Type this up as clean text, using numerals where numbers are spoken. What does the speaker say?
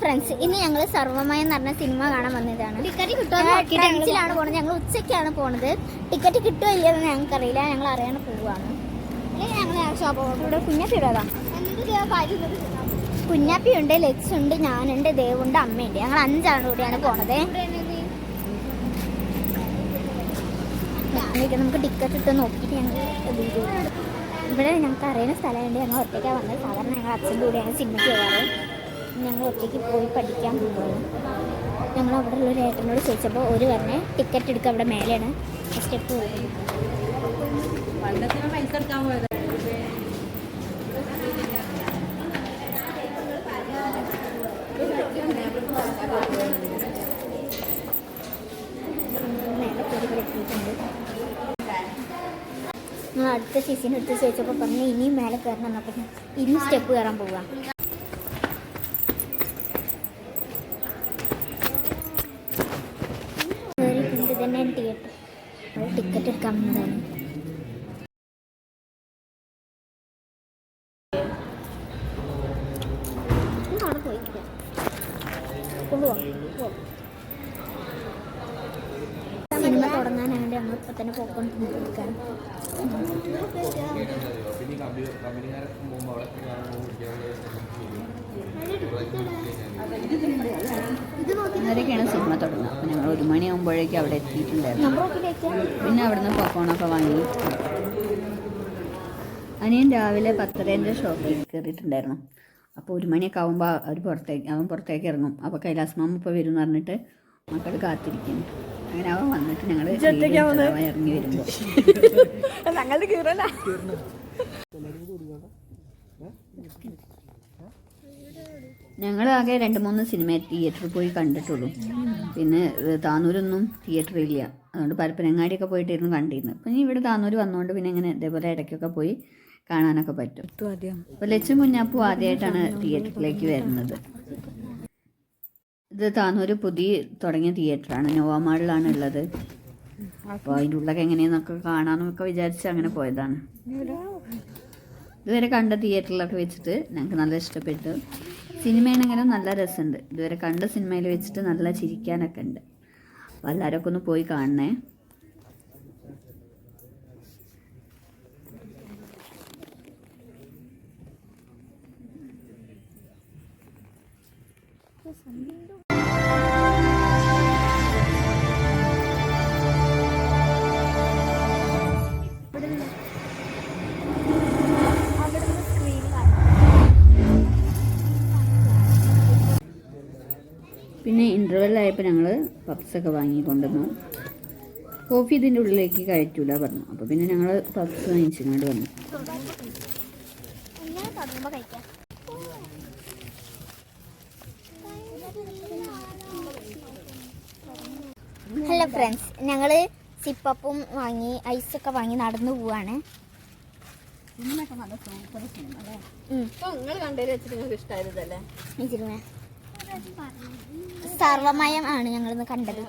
Friends, ഇന്ന് ഞങ്ങൾ സർവമയം എന്ന് പറഞ്ഞ സിനിമ കാണാൻ വന്നതാണ്. ടിക്കറ്റ് കിട്ടുമെന്നാണ് പോണത്. ഞങ്ങൾ ഉച്ചയ്ക്കാണ് പോണത്. ടിക്കറ്റ് കിട്ടുമോ ഇല്ലയെന്ന് ഞങ്ങൾക്കറിയില്ല. ഞങ്ങൾ അറിയാൻ പോവുകയാണ്. അല്ലെങ്കിൽ ഞങ്ങൾ ഷോപ്പ് കുഞ്ഞാപ്പി ഇടാതാ. കുഞ്ഞാപ്പിയുണ്ട്, ലക്സുണ്ട്, ഞാനുണ്ട്, ദേവുണ്ട്, അമ്മയുണ്ട്. ഞങ്ങൾ 5 ആളും കൂടിയാണ് പോണത്. നമുക്ക് ടിക്കറ്റ് ഇട്ട് നോക്കിയിട്ട് ഞങ്ങൾ വീഡിയോ ഇവിടെ ഞങ്ങൾക്ക് അറിയുന്ന സ്ഥലമുണ്ട്. ഞങ്ങൾ ഒറ്റയ്ക്കാണ് വന്നത്. സാധാരണ ഞങ്ങൾ അച്ഛൻ്റെ കൂടെയാണ് സിനിമയ്ക്ക് പോകാറ്. ഞങ്ങൾ ഒറ്റയ്ക്ക് പോയി പഠിക്കാൻ പോകുന്നത്. ഞങ്ങൾ അവിടെ ഉള്ളൊരു ഏട്ടനോട് ചോദിച്ചപ്പോൾ ഒരു പറഞ്ഞ് ടിക്കറ്റ് എടുക്കുക അവിടെ മേലെയാണ് സ്റ്റെപ്പ് പോകുന്നത്. മേലെ കയറി എത്തിയിട്ടുണ്ട്. നമ്മൾ അടുത്ത സീസൺ എടുത്ത് ചോദിച്ചപ്പോൾ പറഞ്ഞ് ഇനിയും മേലെ കയറണം എന്നപ്പോൾ ഇനിയും സ്റ്റെപ്പ് കയറാൻ പോവുക. കയറിയിട്ടുണ്ട്. തന്നെ തിയേറ്റർ അവിടെ ടിക്കറ്റ് എടുക്കാൻ വന്നതാണ്. അവിടെ പോയിട്ടില്ല. കൊണ്ടുപോകാം. സിനിമ തുടങ്ങാനായിട്ട് ഞങ്ങൾ ഇപ്പം തന്നെ പോയിക്കൊണ്ട് എടുക്കാൻ. ഇന്നലെയൊക്കെയാണ് സിനിമ തുടങ്ങുക. അപ്പോൾ ഞങ്ങൾ 1 മണിയാകുമ്പോഴേക്കും അവിടെ എത്തിയിട്ടുണ്ടായിരുന്നു. പിന്നെ അവിടെ നിന്ന് പോപ്കോണൊക്കെ വാങ്ങി. അനിയൻ രാവിലെ 10:30 ഷോപ്പിൽ കയറിയിട്ടുണ്ടായിരുന്നു. അപ്പോൾ 1 മണിയൊക്കെ ആകുമ്പോൾ അവൻ പുറത്തേക്ക് ഇറങ്ങും. അപ്പോൾ കൈലാസമാമ ഇപ്പോൾ വരും എന്ന് പറഞ്ഞിട്ട് മക്കൾ കാത്തിരിക്കുന്നു. അങ്ങനെ അവൻ വന്നിട്ട് ഞങ്ങൾ ഇറങ്ങി വരുമ്പോൾ ഞങ്ങളാകെ 2-3 സിനിമ തിയേറ്ററിൽ പോയി കണ്ടിട്ടുള്ളൂ. പിന്നെ താനൂരൊന്നും തിയേറ്ററില്ല. അതുകൊണ്ട് പരപ്പനങ്ങാടിയൊക്കെ പോയിട്ടിരുന്നു കണ്ടിരുന്നു. അപ്പം ഇവിടെ താനൂർ വന്നുകൊണ്ട് പിന്നെ ഇങ്ങനെ ഇതേപോലെ ഇടയ്ക്കൊക്കെ പോയി കാണാനൊക്കെ പറ്റും. അപ്പോൾ ലച്ചും കുഞ്ഞാപ്പും ആദ്യമായിട്ടാണ് തിയേറ്ററിലേക്ക് വരുന്നത്. ഇത് താനൂർ പുതിയ തുടങ്ങിയ തിയേറ്ററാണ്. നോവാമാളിലാണ് ഉള്ളത്. അപ്പോൾ അതിൻ്റെ ഉള്ളൊക്കെ എങ്ങനെയെന്നൊക്കെ കാണാമെന്നൊക്കെ വിചാരിച്ച് അങ്ങനെ പോയതാണ്. ഇതുവരെ കണ്ട തിയേറ്ററിലൊക്കെ വെച്ചിട്ട് ഞങ്ങൾക്ക് നല്ല ഇഷ്ടപ്പെട്ടു. സിനിമയാണെങ്കിലും നല്ല രസമുണ്ട്. ഇതുവരെ കണ്ട സിനിമയിൽ വെച്ചിട്ട് നല്ല ചിരിക്കാനൊക്കെ ഉണ്ട്. അപ്പോൾ എല്ലാവരൊക്കെ ഒന്ന് പോയി കാണണേ. പിന്നെ ഇൻ്റർവെല്ലായപ്പോൾ ഞങ്ങൾ പപ്സൊക്കെ വാങ്ങിക്കൊണ്ടുവന്നു. കോഫി ഇതിൻ്റെ ഉള്ളിലേക്ക് കയറ്റൂല പറഞ്ഞു. അപ്പോൾ പിന്നെ ഞങ്ങൾ പപ്സ് വാങ്ങിച്ചുകൊണ്ട് വന്നു. ഹലോ ഫ്രണ്ട്സ്, ഞങ്ങൾ സിപ്പപ്പും വാങ്ങി ഐസൊക്കെ വാങ്ങി നടന്നു പോവാണ്. സർവമയം ആണ് ഞങ്ങളിന്ന് കണ്ടത്.